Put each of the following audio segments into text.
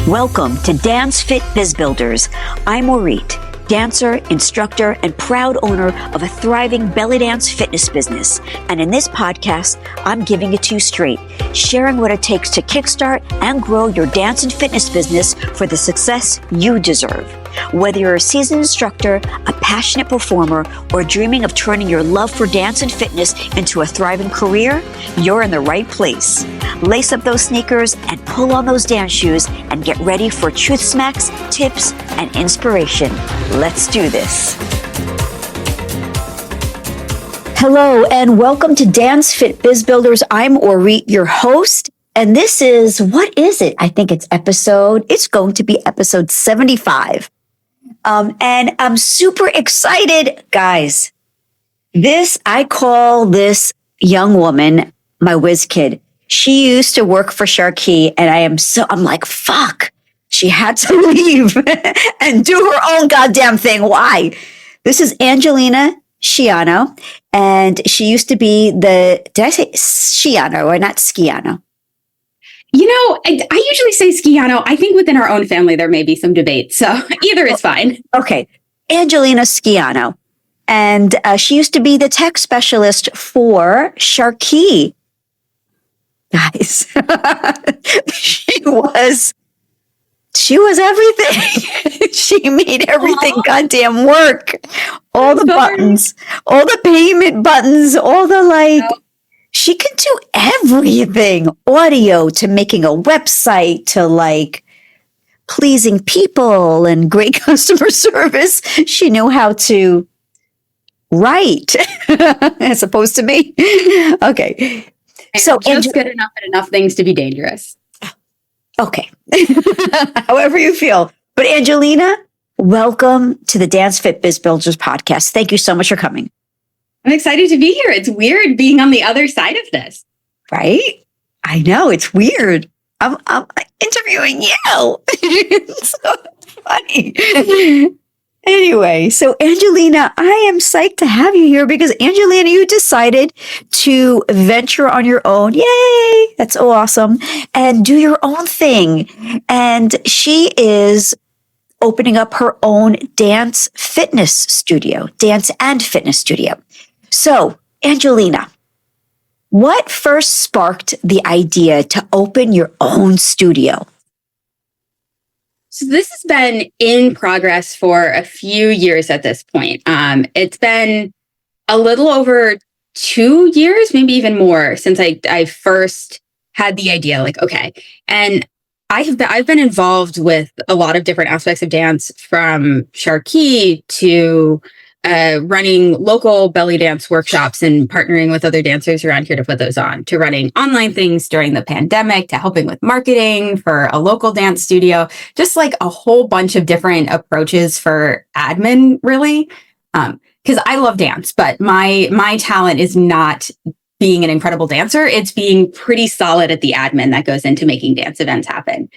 Welcome to Dance Fit Biz Builders. I'm Orit, dancer, instructor, and proud owner of a thriving belly dance fitness business. And in this podcast, I'm giving it to you straight, sharing what it takes to kickstart and grow your dance and fitness business for the success you deserve. Whether you're a seasoned instructor, a passionate performer, or dreaming of turning your love for dance and fitness into a thriving career, you're in the right place. Lace up those sneakers and pull on those dance shoes and get ready for truth smacks, tips, and inspiration. Let's do this. Hello, and welcome to Dance Fit Biz Builders. I'm Orit, your host. And this is, what is it? I think it's going to be episode 75. And I'm super excited, guys. I call this young woman my whiz kid. She used to work for SharQui, and I'm like, fuck, she had to leave and do her own goddamn thing. Why? This is Angelina Sciano, and she used to be did I say Sciano or not Sciano? You know, I usually say Sciano. I think within our own family, there may be some debate. So either is fine. Okay. Angelina Sciano. And she used to be the tech specialist for SharQui. Guys, she was everything. She made everything goddamn work. All the buttons, all the payment buttons, all the she can do everything. Audio to making a website to pleasing people and great customer service. She knew how to write as opposed to me. Okay. And so just good enough at enough things to be dangerous. Okay. However you feel. But Angelina, welcome to the Dance Fit Biz Builders podcast. Thank you so much for coming. I'm excited to be here. It's weird being on the other side of this. Right? I know, it's weird. I'm interviewing you. It's so funny. Anyway, so Angelina, I am psyched to have you here because Angelina, you decided to venture on your own. Yay! That's so awesome. And do your own thing. And she is opening up her own dance and fitness studio. So, Angelina, what first sparked the idea to open your own studio? So this has been in progress for a few years at this point. It's been a little over 2 years, maybe even more, since I first had the idea. Okay, and I've been involved with a lot of different aspects of dance, from SharQui to running local belly dance workshops and partnering with other dancers around here to put those on, to running online things during the pandemic, to helping with marketing for a local dance studio, just a whole bunch of different approaches for admin, really. Because I love dance, but my talent is not being an incredible dancer. It's being pretty solid at the admin that goes into making dance events happen.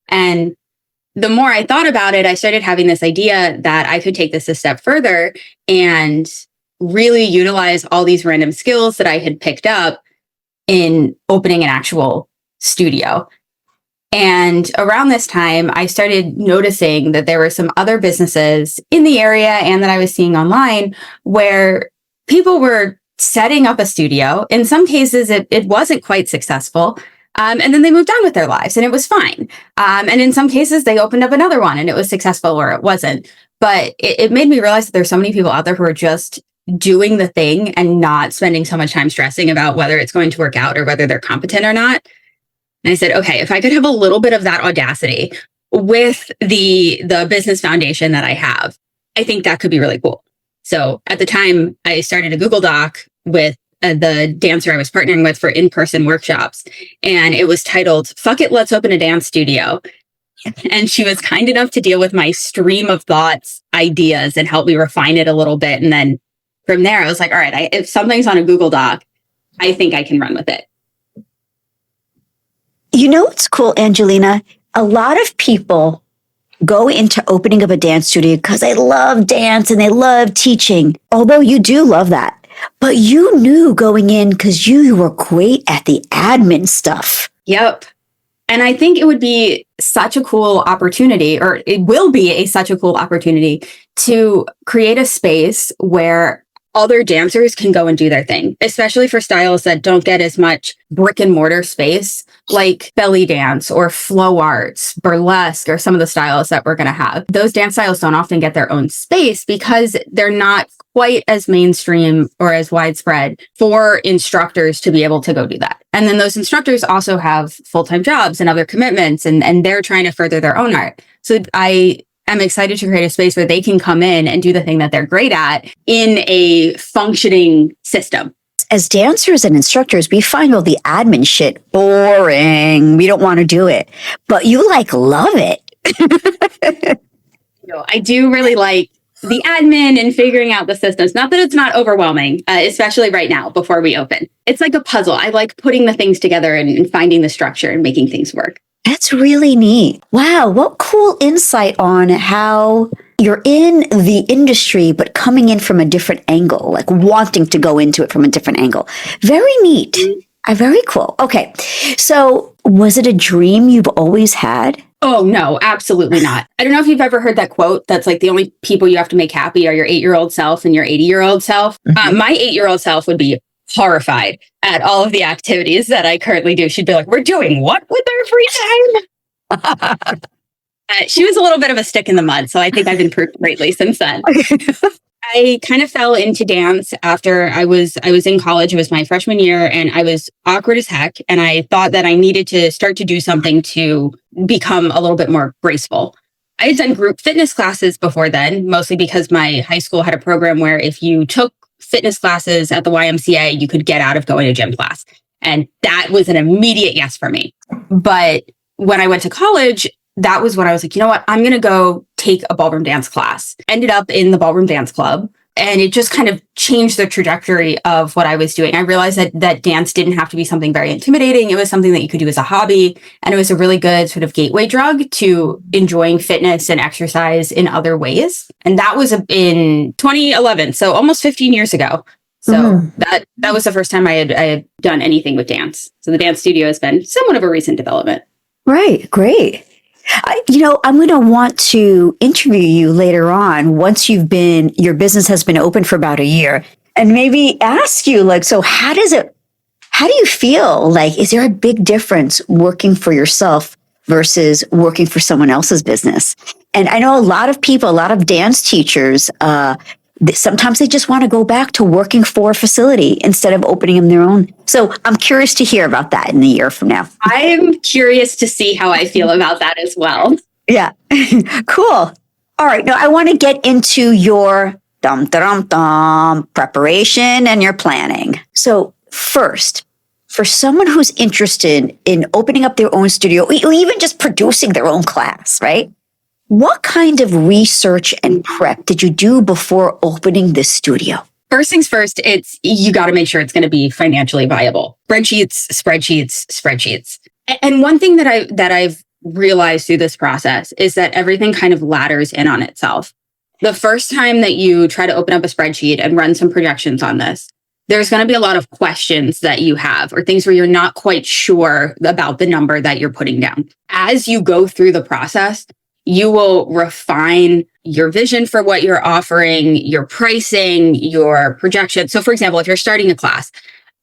And the more I thought about it, I started having this idea that I could take this a step further and really utilize all these random skills that I had picked up in opening an actual studio. And around this time, I started noticing that there were some other businesses in the area and that I was seeing online where people were setting up a studio. In some cases, it wasn't quite successful. And then they moved on with their lives and it was fine. And in some cases, they opened up another one and it was successful or it wasn't. But it made me realize that there's so many people out there who are just doing the thing and not spending so much time stressing about whether it's going to work out or whether they're competent or not. And I said, okay, if I could have a little bit of that audacity with the business foundation that I have, I think that could be really cool. So at the time, I started a Google Doc with the dancer I was partnering with for in-person workshops. And it was titled, "Fuck It, Let's Open a Dance Studio." And she was kind enough to deal with my stream of thoughts, ideas, and help me refine it a little bit. And then from there, I was like, all right, if something's on a Google Doc, I think I can run with it. You know what's cool, Angelina? A lot of people go into opening up a dance studio because they love dance and they love teaching, although you do love that. But you knew going in because you were great at the admin stuff. Yep. And I think it would be such a cool opportunity, or it will be such a cool opportunity to create a space where other dancers can go and do their thing, especially for styles that don't get as much brick and mortar space, like belly dance or flow arts, burlesque, or some of the styles that we're going to have. Those dance styles don't often get their own space because they're not quite as mainstream or as widespread for instructors to be able to go do that. And then those instructors also have full-time jobs and other commitments, and they're trying to further their own art. So I'm excited to create a space where they can come in and do the thing that they're great at in a functioning system. As dancers and instructors, we find all the admin shit boring. We don't want to do it, but you love it. I do really like the admin and figuring out the systems. Not that it's not overwhelming, especially right now before we open. It's like a puzzle. I like putting the things together and finding the structure and making things work. That's really neat. Wow, what cool insight on how you're in the industry, but coming in from a different angle, like wanting to go into it from a different angle. Very neat. Very cool. Okay, so was it a dream you've always had? Oh, no, absolutely not. I don't know if you've ever heard that quote that's like the only people you have to make happy are your 8-year-old self and your 80-year-old self. Mm-hmm. My 8-year-old self would be horrified at all of the activities that I currently do. She'd be like, we're doing what with our free time? She was a little bit of a stick in the mud, so I think I've improved greatly since then. I kind of fell into dance after I was in college. It was my freshman year, and I was awkward as heck. And I thought that I needed to start to do something to become a little bit more graceful. I had done group fitness classes before then, mostly because my high school had a program where if you took fitness classes at the YMCA, you could get out of going to gym class. And that was an immediate yes for me. But when I went to college, that was when I was like, you know what, I'm going to go take a ballroom dance class. Ended up in the ballroom dance club. And it just kind of changed the trajectory of what I was doing. I realized that dance didn't have to be something very intimidating. It was something that you could do as a hobby. And it was a really good sort of gateway drug to enjoying fitness and exercise in other ways. And that was in 2011, so almost 15 years ago. So that was the first time I had done anything with dance. So the dance studio has been somewhat of a recent development. Right. Great. I'm going to want to interview you later on once your business has been open for about a year, and maybe ask you so how do you feel? Like, is there a big difference working for yourself versus working for someone else's business? And I know a lot of dance teachers, sometimes they just want to go back to working for a facility instead of opening them their own. So I'm curious to hear about that in a year from now. I'm curious to see how I feel about that as well. Yeah. Cool. All right. Now I want to get into your preparation and your planning. So first, for someone who's interested in opening up their own studio, or even just producing their own class, right? What kind of research and prep did you do before opening this studio? First things first, you got to make sure it's going to be financially viable. Spreadsheets. And one thing that I've realized through this process is that everything kind of ladders in on itself. The first time that you try to open up a spreadsheet and run some projections on this, there's going to be a lot of questions that you have, or things where you're not quite sure about the number that you're putting down. As you go through the process, you will refine your vision for what you're offering, your pricing, your projection. So for example, if you're starting a class,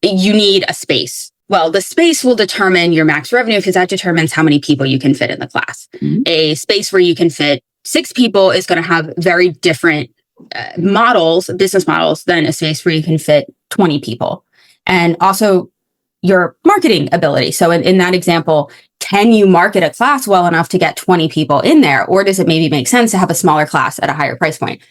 you need a space. Well, the space will determine your max revenue because that determines how many people you can fit in the class. Mm-hmm. A space where you can fit 6 people is going to have very different business models, than a space where you can fit 20 people. And also your marketing ability. So in that example, can you market a class well enough to get 20 people in there? Or does it maybe make sense to have a smaller class at a higher price point?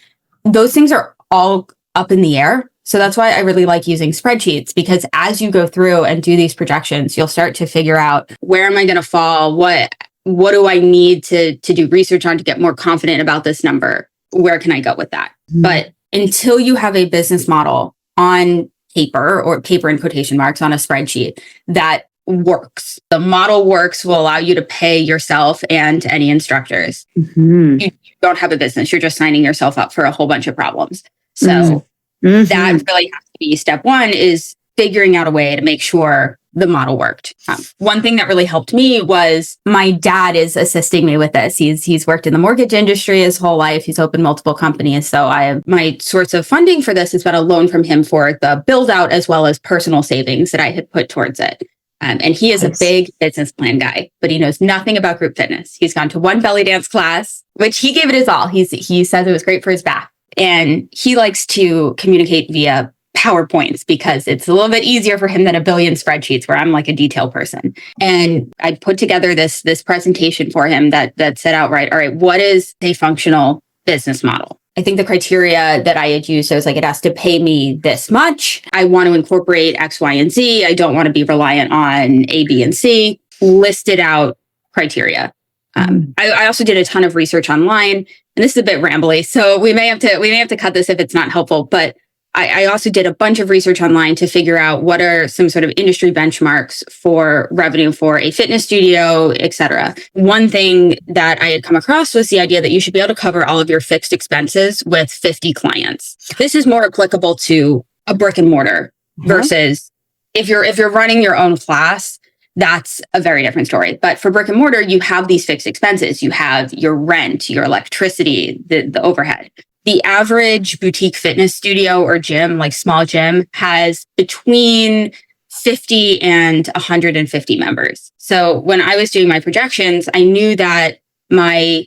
Those things are all up in the air. So that's why I really like using spreadsheets, because as you go through and do these projections, you'll start to figure out, where am I going to fall? What do I need to do research on to get more confident about this number? Where can I go with that? Mm-hmm. But until you have a business model on paper, or paper in quotation marks, on a spreadsheet that works, the model works, will allow you to pay yourself and any instructors. Mm-hmm. You don't have a business. You're just signing yourself up for a whole bunch of problems. So that really has to be step one, is figuring out a way to make sure the model worked. One thing that really helped me was my dad is assisting me with this. He's worked in the mortgage industry his whole life. He's opened multiple companies. So my source of funding for this has been a loan from him for the build out as well as personal savings that I had put towards it. And he is a big business plan guy, but he knows nothing about group fitness. He's gone to one belly dance class, which he gave it his all. He says it was great for his back. And he likes to communicate via PowerPoints because it's a little bit easier for him than a billion spreadsheets where I'm like a detail person. And I put together this presentation for him that set out, all right, what is a functional business model? I think the criteria that I had used, I was like, it has to pay me this much. I want to incorporate X, Y, and Z. I don't want to be reliant on A, B, and C. Listed out criteria. I also did a ton of research online, and this is a bit rambly, so we may have to cut this if it's not helpful. But I also did a bunch of research online to figure out what are some sort of industry benchmarks for revenue for a fitness studio, et cetera. One thing that I had come across was the idea that you should be able to cover all of your fixed expenses with 50 clients. This is more applicable to a brick and mortar versus if you're running your own class, that's a very different story. But for brick and mortar, you have these fixed expenses. You have your rent, your electricity, the overhead. The average boutique fitness studio or gym, like small gym, has between 50 and 150 members. So when I was doing my projections, I knew that my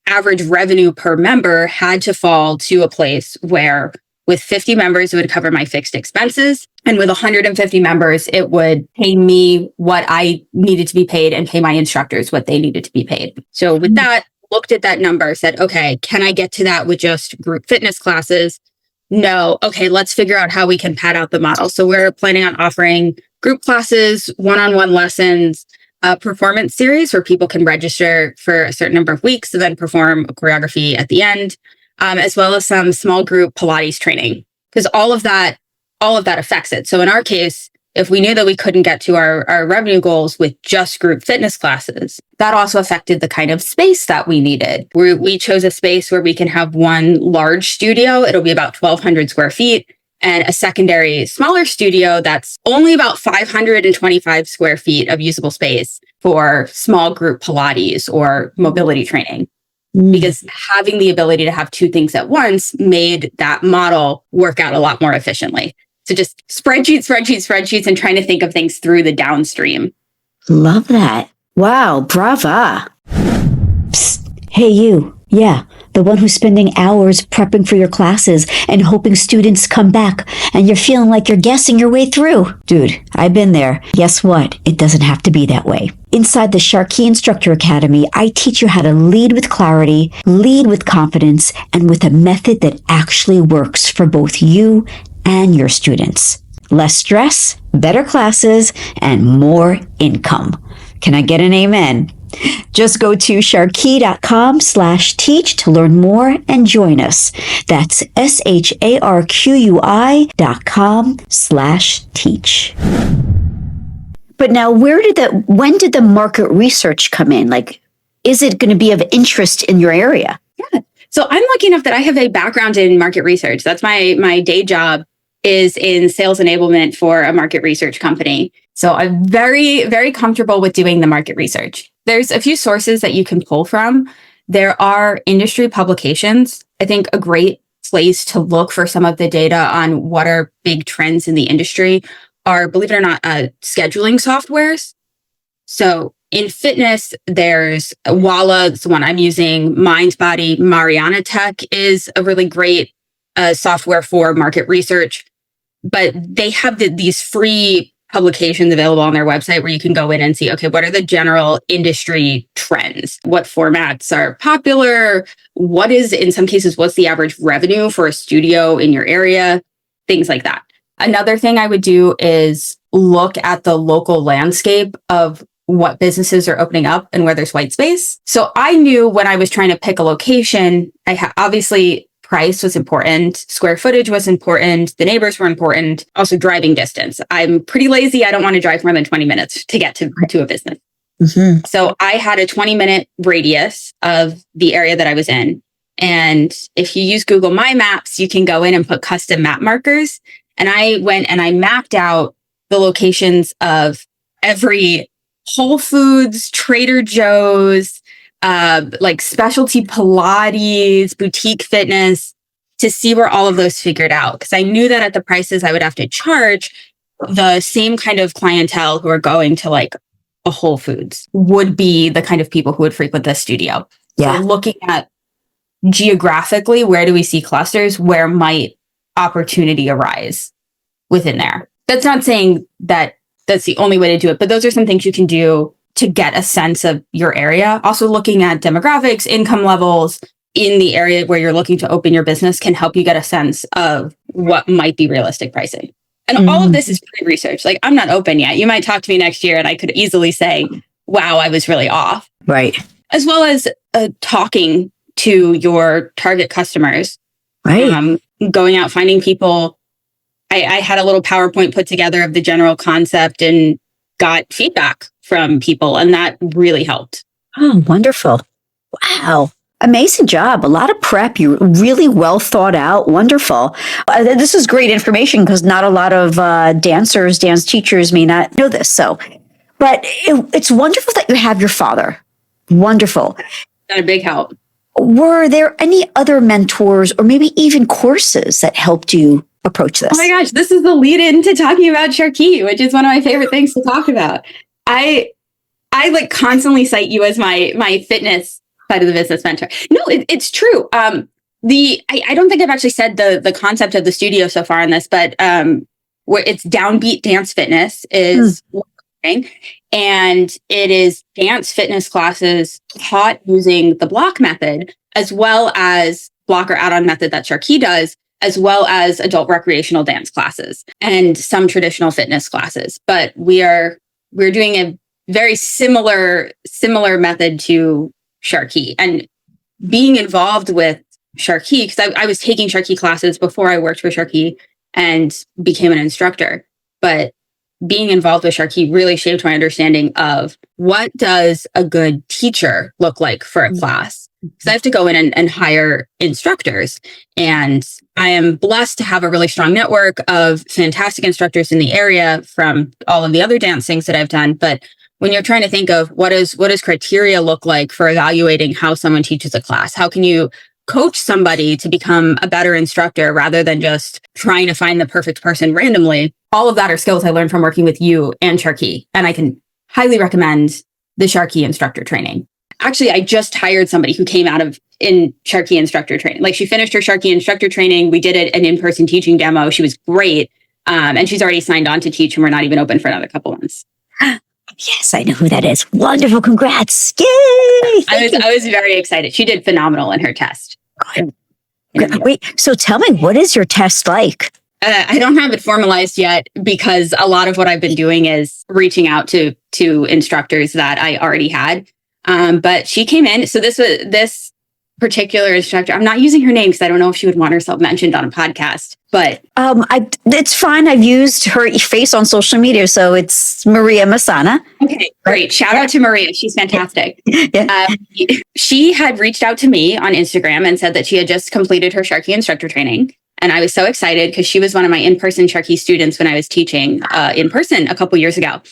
average revenue per member had to fall to a place where with 50 members, it would cover my fixed expenses. And with 150 members, it would pay me what I needed to be paid and pay my instructors what they needed to be paid. So with that, looked at that number, said, okay, can I get to that with just group fitness classes? No. Okay, let's figure out how we can pad out the model. So we're planning on offering group classes, one-on-one lessons, a performance series where people can register for a certain number of weeks and then perform a choreography at the end, as well as some small group Pilates training, because all of that affects it. So in our case, if we knew that we couldn't get to our revenue goals with just group fitness classes, that also affected the kind of space that we needed. We chose a space where we can have one large studio. It'll be about 1,200 square feet, and a secondary smaller studio that's only about 525 square feet of usable space for small group Pilates or mobility training. Because having the ability to have two things at once made that model work out a lot more efficiently. So just spreadsheets, and trying to think of things through the downstream. Love that. Wow, brava. Psst. Hey, you. Yeah, the one who's spending hours prepping for your classes and hoping students come back and you're feeling like you're guessing your way through. Dude, I've been there. Guess what? It doesn't have to be that way. Inside the SharQui Instructor Academy, I teach you how to lead with clarity, lead with confidence, and with a method that actually works for both you and your students. Less stress, better classes, and more income. Can I get an amen? Just go to sharqui.com/teach to learn more and join us. That's SHARQUI.com/teach. But now when did the market research come in? Like, is it going to be of interest in your area? Yeah. So I'm lucky enough that I have a background in market research. That's my day job is in sales enablement for a market research company. So I'm very, very comfortable with doing the market research. There's a few sources that you can pull from. There are industry publications. I think a great place to look for some of the data on what are big trends in the industry are, believe it or not, scheduling softwares. So in fitness, there's Walla, it's the one I'm using, MindBody, Mariana Tech is a really great software for market research. But they have these free publications available on their website where you can go in and see, okay, what are the general industry trends? What formats are popular? What is, in some cases, what's the average revenue for a studio in your area? Things like that. Another thing I would do is look at the local landscape of what businesses are opening up and where there's white space. So I knew when I was trying to pick a location, obviously price was important, square footage was important, the neighbors were important, also driving distance. I'm pretty lazy. I don't want to drive more than 20 minutes to get to a business. Mm-hmm. So I had a 20-minute radius of the area that I was in. And if you use Google My Maps, you can go in and put custom map markers. And I went and I mapped out the locations of every Whole Foods, Trader Joe's, like specialty Pilates, boutique fitness, to see where all of those figured out. Because I knew that at the prices I would have to charge, the same kind of clientele who are going to like a Whole Foods would be the kind of people who would frequent the studio. Yeah. So looking at geographically, where do we see clusters? Where might opportunity arise within there? That's not saying that that's the only way to do it, but those are some things you can do to get a sense of your area. Also, looking at demographics, income levels in the area where you're looking to open your business can help you get a sense of what might be realistic pricing. And all of this is pre-research. Like, I'm not open yet. You might talk to me next year and I could easily say, wow, I was really off. Right. As well as talking to your target customers. Right. Going out, finding people. I had a little PowerPoint put together of the general concept and got feedback from people, and that really helped. Oh, wonderful. Wow. Amazing job. A lot of prep. You really well thought out. Wonderful. This is great information because not a lot of dancers, dance teachers may not know this. So, but it's wonderful that you have your father. Wonderful. Got a big help. Were there any other mentors or maybe even courses that helped you approach this? Oh my gosh, this is the lead in to talking about SharQui, which is one of my favorite things to talk about. I like constantly cite you as my fitness side of the business mentor. No, it's true. I don't think I've actually said the concept of the studio so far in this, but where it's Downbeat Dance Fitness is what we're doing. And it is dance fitness classes taught using the block method, as well as block or add-on method that SharQui does, as well as adult recreational dance classes and some traditional fitness classes. But we're doing a very similar method to SharQui. And being involved with SharQui, because I was taking SharQui classes before I worked for SharQui and became an instructor. But being involved with SharQui really shaped my understanding of what does a good teacher look like for a class. Because I have to go in and hire instructors. And I am blessed to have a really strong network of fantastic instructors in the area from all of the other dance things that I've done. But when you're trying to think of what does criteria look like for evaluating how someone teaches a class, how can you coach somebody to become a better instructor rather than just trying to find the perfect person randomly? All of that are skills I learned from working with you and SharQui. And I can highly recommend the SharQui instructor training. Actually, I just hired somebody who came out of in SharQui instructor training. Like, she finished her SharQui instructor training. We did an in-person teaching demo. She was great. And she's already signed on to teach, and we're not even open for another couple months. Yes, I know who that is. Wonderful. Congrats. Yay. I was very excited. She did phenomenal in her test. Wait, so tell me, what is your test like? I don't have it formalized yet because a lot of what I've been doing is reaching out to instructors that I already had. But she came in. So this particular instructor, I'm not using her name because I don't know if she would want herself mentioned on a podcast, but it's fine. I've used her face on social media, so it's Maria Masana. Okay, great. Shout out to Maria. She's fantastic. Yeah. She had reached out to me on Instagram and said that she had just completed her SharQui instructor training. And I was so excited because she was one of my in-person SharQui students when I was teaching in person a couple years ago,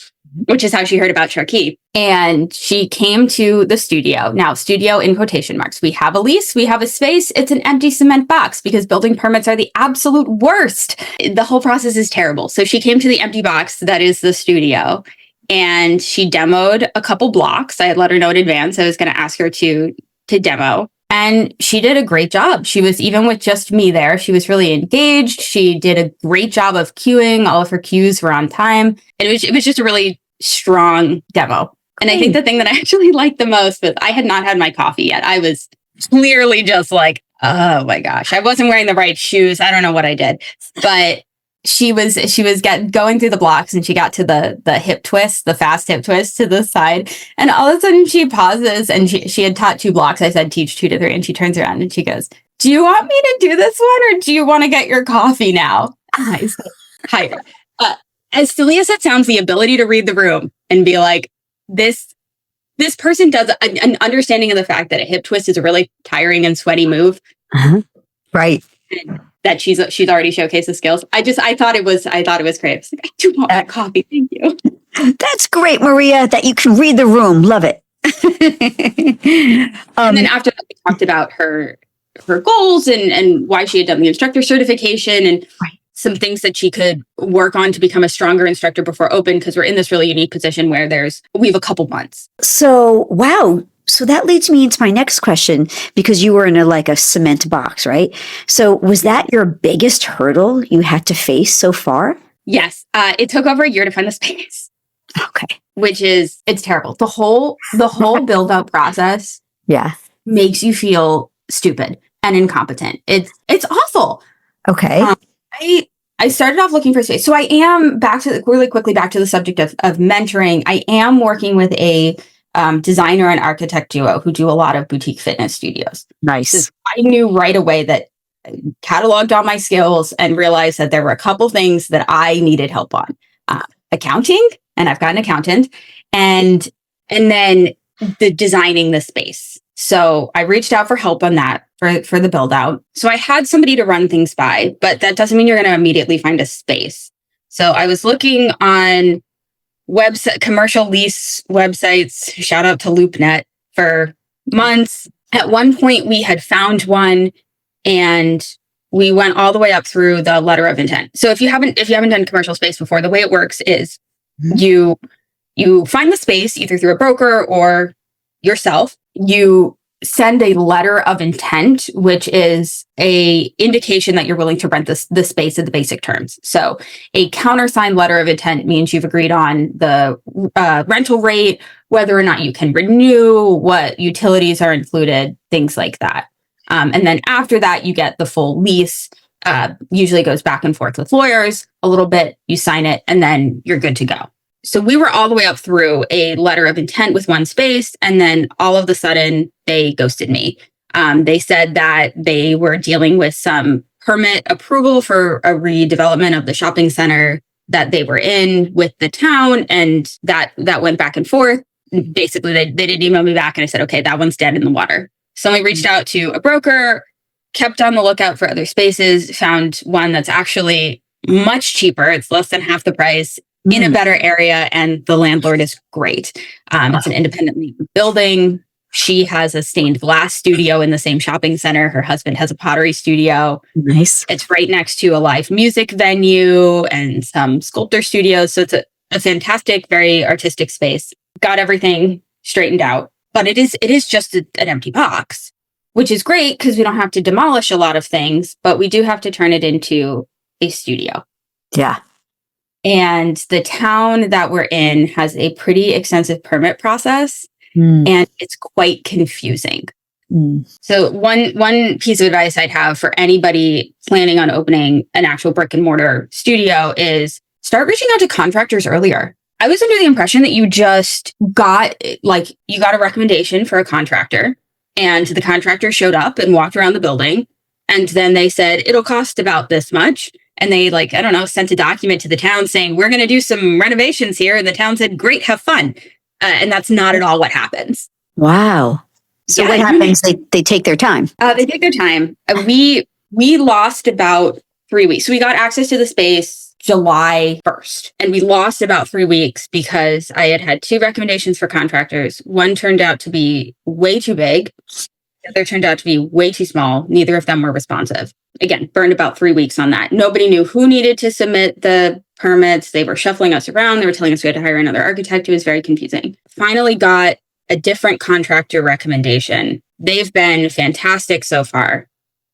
which is how she heard about SharQui. And she came to the studio. Now, studio in quotation marks. We have a lease. We have a space. It's an empty cement box because building permits are the absolute worst. The whole process is terrible. So she came to the empty box that is the studio, and she demoed a couple blocks. I had let her know in advance I was going to ask her to demo. And she did a great job. She was, even with just me there, she was really engaged. She did a great job of cueing. All of her cues were on time. And it was just a really strong demo. And I think the thing that I actually liked the most was I had not had my coffee yet. I was clearly just like, oh my gosh, I wasn't wearing the right shoes. I don't know what I did. But she was going through the blocks, and she got to the hip twist, the fast hip twist to the side. And all of a sudden she pauses, and she had taught 2 blocks. I said, teach 2 to 3. And she turns around and she goes, do you want me to do this one, or do you want to get your coffee now? I said, hi. As silly as it sounds, the ability to read the room and be like, this person does an understanding of the fact that a hip twist is a really tiring and sweaty move. Uh-huh. Right. And that she's already showcased the skills. I thought it was great. I was like, I do want that coffee. Thank you. That's great, Maria, that you can read the room. Love it. And then after that, we talked about her goals and why she had done the instructor certification and some things that she could work on to become a stronger instructor before open, because we're in this really unique position where we have a couple months. So, wow. So that leads me into my next question, because you were in a cement box, right? So was that your biggest hurdle you had to face so far? Yes. It took over a year to find the space. Okay. It's terrible. The whole build out process makes you feel stupid and incompetent. It's awful. Okay. I started off looking for space. So I am really quickly back to the subject of mentoring. I am working with a designer and architect duo who do a lot of boutique fitness studios. Nice. So I knew right away that I cataloged all my skills and realized that there were a couple things that I needed help on. Accounting, and I've got an accountant, and then the designing the space. So I reached out for help on that for the build out. So I had somebody to run things by, but that doesn't mean you're going to immediately find a space. So I was looking on commercial lease websites, shout out to LoopNet, for months. At one point we had found one, and we went all the way up through the letter of intent. So if you haven't done commercial space before, the way it works is you find the space either through a broker or yourself. You send a letter of intent, which is a indication that you're willing to rent the space at the basic terms. So a countersigned letter of intent means you've agreed on the rental rate, whether or not you can renew, what utilities are included, things like that. And then after that, you get the full lease. Usually goes back and forth with lawyers a little bit. You sign it, and then you're good to go. So we were all the way up through a letter of intent with one space, and then all of a sudden they ghosted me. They said that they were dealing with some permit approval for a redevelopment of the shopping center that they were in with the town, and that went back and forth. Basically, they didn't email me back, and I said, okay, that one's dead in the water. So we reached out to a broker, kept on the lookout for other spaces, found one that's actually much cheaper. It's less than half the price, in a better area, and the landlord is great. It's an independent building. She has a stained glass studio in the same shopping center. Her husband has a pottery studio. Nice. It's right next to a live music venue and some sculptor studios. So it's a fantastic, very artistic space. Got everything straightened out. But it is just an empty box, which is great because we don't have to demolish a lot of things, but we do have to turn it into a studio. Yeah. And the town that we're in has a pretty extensive permit process, and it's quite confusing. So one piece of advice I'd have for anybody planning on opening an actual brick and mortar studio is start reaching out to contractors earlier. I was under the impression that you just got a recommendation for a contractor, and the contractor showed up and walked around the building, and then they said, it'll cost about this much. And they sent a document to the town saying, we're going to do some renovations here. And the town said, great, have fun. And that's not at all what happens. Wow. So what happens? They take their time. They take their time. We lost about 3 weeks. So we got access to the space July 1st. And we lost about 3 weeks because I had 2 recommendations for contractors. One turned out to be way too big. The other turned out to be way too small. Neither of them were responsive. Again, burned about 3 weeks on that. Nobody knew who needed to submit the permits. They were shuffling us around. They were telling us we had to hire another architect. It was very confusing. Finally got a different contractor recommendation. They've been fantastic so far.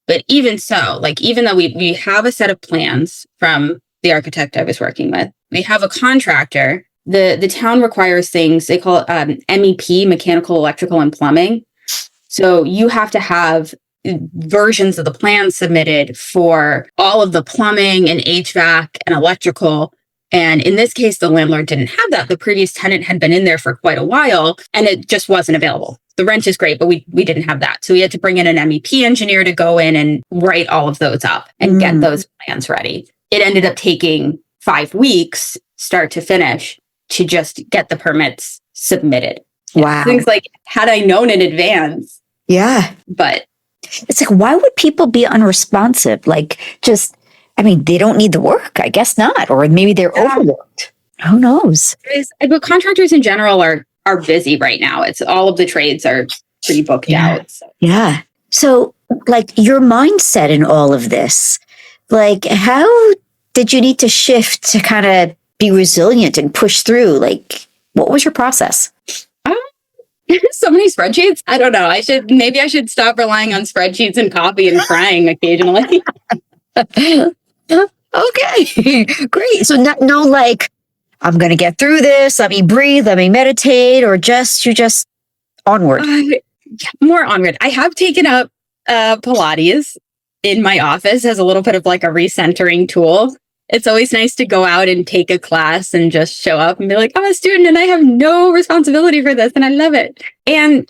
But even so, even though we have a set of plans from the architect I was working with, we have a contractor. The town requires things, they call it MEP, mechanical, electrical, and plumbing. So you have to have versions of the plan submitted for all of the plumbing and HVAC and electrical. And in this case, the landlord didn't have that. The previous tenant had been in there for quite a while, and it just wasn't available. The rent is great, but we didn't have that. So we had to bring in an MEP engineer to go in and write all of those up and get those plans ready. It ended up taking 5 weeks, start to finish, to just get the permits submitted. Wow. Things like, had I known in advance. Yeah. But it's why would people be unresponsive? They don't need the work. I guess not. Or maybe they're overworked. Who knows? But contractors in general are busy right now. It's all of the trades are pretty booked out. So. Yeah. So, like, your mindset in all of this, like, how did you need to shift to kind of be resilient and push through? Like, what was your process? So many spreadsheets. I don't know. Maybe I should stop relying on spreadsheets and coffee and crying occasionally. Okay, great. So no, like, I'm going to get through this. Let me breathe. Let me meditate, or you just onward. More onward. I have taken up Pilates in my office as a little bit of like a recentering tool. It's always nice to go out and take a class and just show up and be like, I'm a student and I have no responsibility for this and I love it. And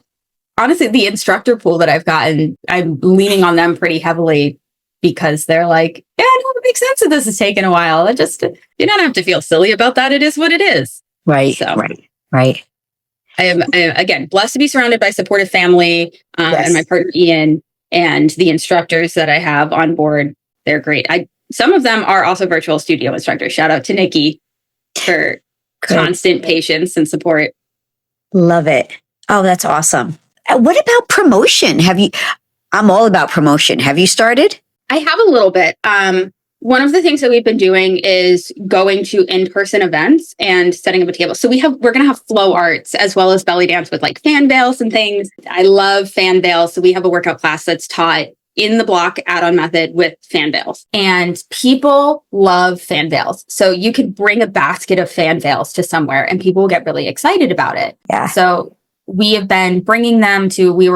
honestly, the instructor pool that I've gotten, I'm leaning on them pretty heavily because they're like, yeah, no, it makes sense that this has taken a while. You don't have to feel silly about that. It is what it is. Right. So, right. I am, again, blessed to be surrounded by supportive family and my partner, Ian, and the instructors that I have on board. They're great. Some of them are also virtual studio instructors. Shout out to Nikki for constant patience and support. Love it. Oh, that's awesome. What about promotion? I'm all about promotion. Have you started? I have a little bit. One of the things that we've been doing is going to in-person events and setting up a table. So we're going to have flow arts as well as belly dance with like fan veils and things. I love fan veils. So we have a workout class that's taught in the block add-on method with fan veils, and people love fan veils. So you could bring a basket of fan veils to somewhere and people will get really excited about it. Yeah. So we have been bringing them to, we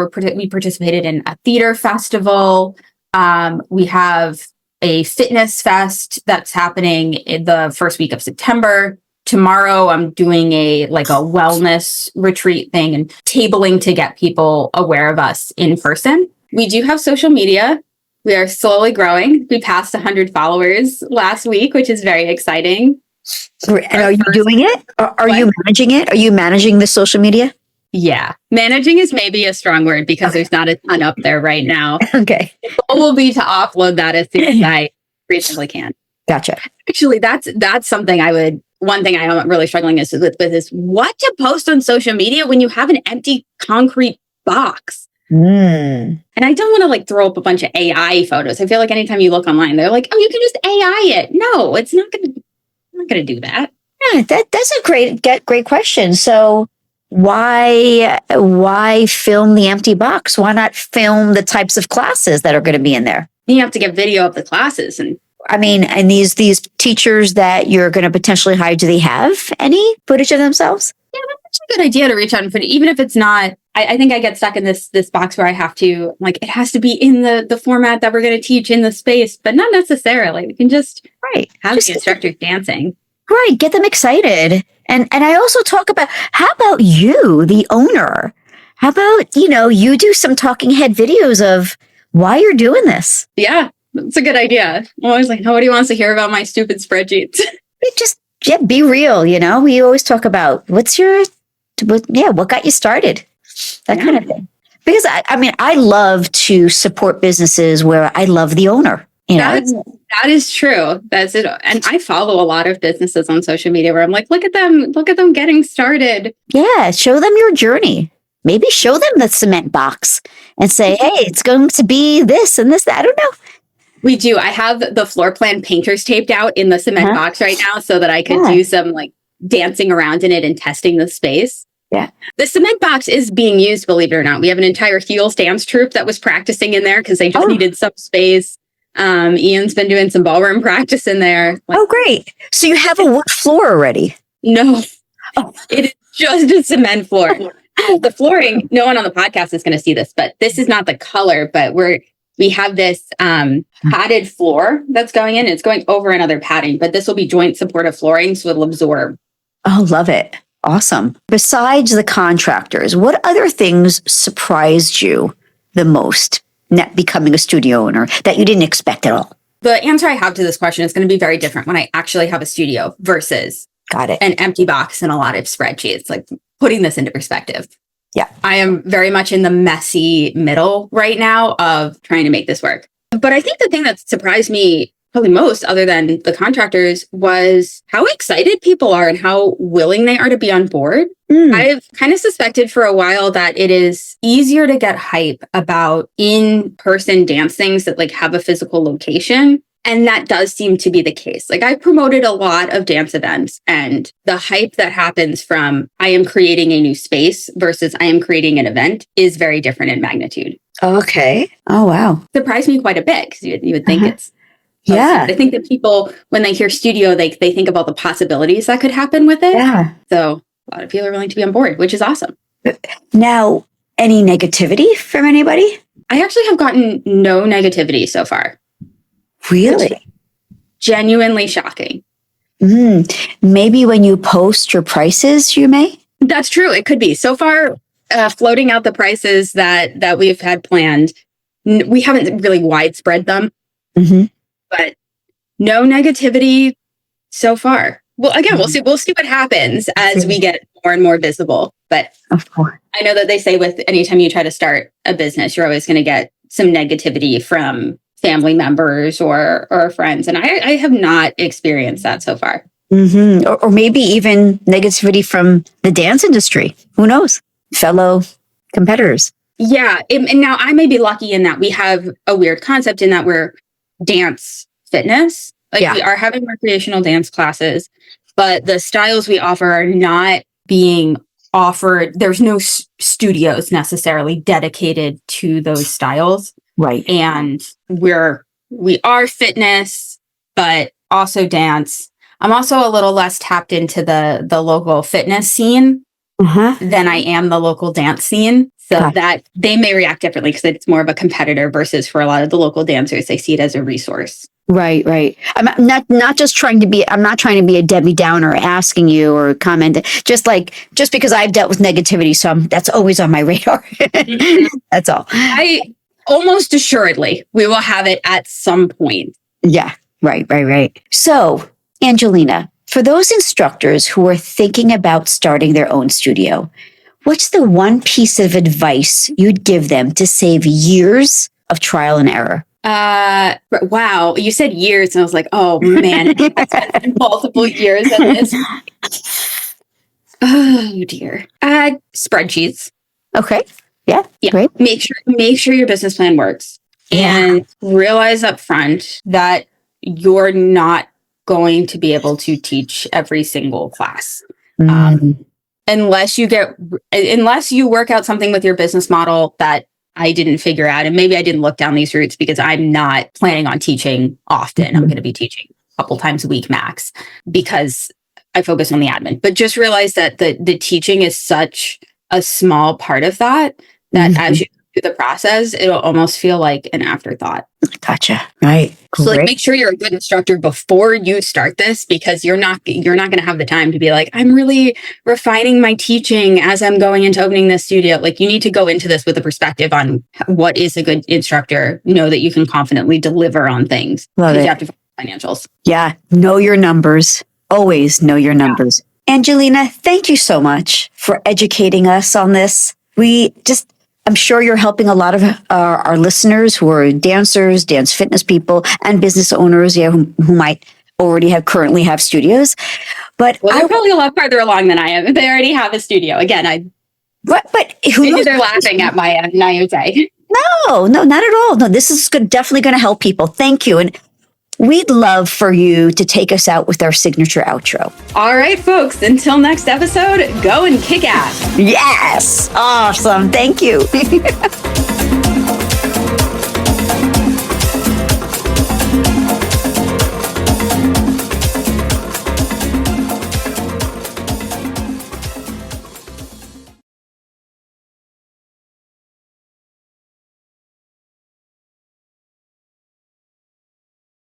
participated in a theater festival. We have a fitness fest that's happening in the first week of September. Tomorrow, I'm doing a wellness retreat thing and tabling to get people aware of us in person. We do have social media. We are slowly growing. We passed 100 followers last week, which is very exciting. And are you doing it? Are you managing it? Are you managing the social media? Yeah. Managing is maybe a strong word because there's not a ton up there right now. Okay. The goal will be to offload that as soon as I reasonably can. Gotcha. Actually, that's something one thing I am really struggling with is what to post on social media when you have an empty concrete box. And I don't want to throw up a bunch of AI photos. I feel like anytime you look online, they're like, oh, you can just AI it. No, I'm not going to do that. Yeah, that's a great question. So why film the empty box? Why not film the types of classes that are going to be in there? You have to get video of the classes. And these teachers that you're going to potentially hire, do they have any footage of themselves? Yeah, that's a good idea to reach out and put it, even if it's not. I think I get stuck in this box where I have to, it has to be in the format that we're going to teach in the space, but not necessarily. We can just have the instructors dancing. Right. Get them excited. And I also talk about, how about you, the owner? How about, you do some talking head videos of why you're doing this? Yeah, that's a good idea. I'm always like, nobody wants to hear about my stupid spreadsheets. Be real. We always talk about what got you started? That kind of thing. Because I love to support businesses where I love the owner. That is true. That's it. And I follow a lot of businesses on social media where I'm like, look at them getting started. Yeah. Show them your journey. Maybe show them the cement box and say, hey, it's going to be this and this. I don't know. We do. I have the floor plan painters taped out in the cement box right now so that I could do some dancing around in it and testing the space. Yeah. The cement box is being used, believe it or not. We have an entire heels dance troupe that was practicing in there because they just needed some space. Ian's been doing some ballroom practice in there. Great. So you have a wood floor already? No. It is just a cement floor. The flooring, no one on the podcast is going to see this, but this is not the color, but we have this padded floor that's going in. It's going over another padding, but this will be joint supportive flooring, so it'll absorb. Oh, love it. Awesome. Besides the contractors, what other things surprised you the most becoming a studio owner that you didn't expect at all? The answer I have to this question is going to be very different when I actually have a studio versus an empty box and a lot of spreadsheets. Putting this into perspective. Yeah. I am very much in the messy middle right now of trying to make this work. But I think the thing that surprised me probably most, other than the contractors, was how excited people are and how willing they are to be on board. I've kind of suspected for a while that it is easier to get hype about in-person dance things that like have a physical location. And that does seem to be the case. Like I've promoted a lot of dance events, and the hype that happens from I am creating a new space versus I am creating an event is very different in magnitude. Okay. Oh, wow. Surprised me quite a bit because you would think it's... Yeah. I think that people, when they hear studio, they think about the possibilities that could happen with it. Yeah. So a lot of people are willing to be on board, which is awesome. Now, any negativity from anybody? I actually have gotten no negativity so far. Really? Genuinely shocking. Maybe when you post your prices, you may? That's true. It could be. So far, floating out the prices that we've had planned, we haven't really widespread them. But no negativity so far. Well, again, we'll see what happens as we get more and more visible. But of course, I know that they say with anytime you try to start a business, you're always going to get some negativity from family members or friends. And I have not experienced that so far. Or maybe even negativity from the dance industry. Who knows? Fellow competitors. Yeah. And now I may be lucky in that we have a weird concept in that we're dance fitness. Like we are having recreational dance classes, but the styles we offer are not being offered. There's no studios necessarily dedicated to those styles. Right. And we are fitness, but also dance. I'm also a little less tapped into the local fitness scene than I am the local dance scene. So that they may react differently because it's more of a competitor versus for a lot of the local dancers, they see it as a resource. Right. I'm not just trying to be, I'm not trying to be a Debbie Downer asking you or comment, just because I've dealt with negativity. So that's always on my radar. That's all. I almost assuredly we will have it at some point. Yeah. Right. So Angelina, for those instructors who are thinking about starting their own studio, what's the one piece of advice you'd give them to save years of trial and error? Wow. You said years, and I was like, oh man, I spent multiple years at this. Oh dear. Spreadsheets. Okay. Yeah. Great. Make sure your business plan works, and realize up front that you're not going to be able to teach every single class. Unless you work out something with your business model that I didn't figure out. And maybe I didn't look down these routes because I'm not planning on teaching often. I'm going to be teaching a couple times a week max because I focus on the admin. But just realize that the teaching is such a small part of that as you go through the process, it'll almost feel like an afterthought. Gotcha. Right. So make sure you're a good instructor before you start this, because you're not going to have the time to be like, I'm really refining my teaching as I'm going into opening this studio. Like you need to go into this with a perspective on what is a good instructor. Know that you can confidently deliver on things. Love it. You have to financials. Yeah. Know your numbers. Always know your numbers. Yeah. Angelina, thank you so much for educating us on this. I'm sure you're helping a lot of our listeners who are dancers, dance fitness people, and business owners, who might currently have studios. But they're probably a lot farther along than I am. If they already have a studio, again, but who knows? They're laughing at my naivete. No, not at all. No, this is definitely going to help people. Thank you. And we'd love for you to take us out with our signature outro. All right, folks. Until next episode, go and kick ass. Yes. Awesome. Thank you.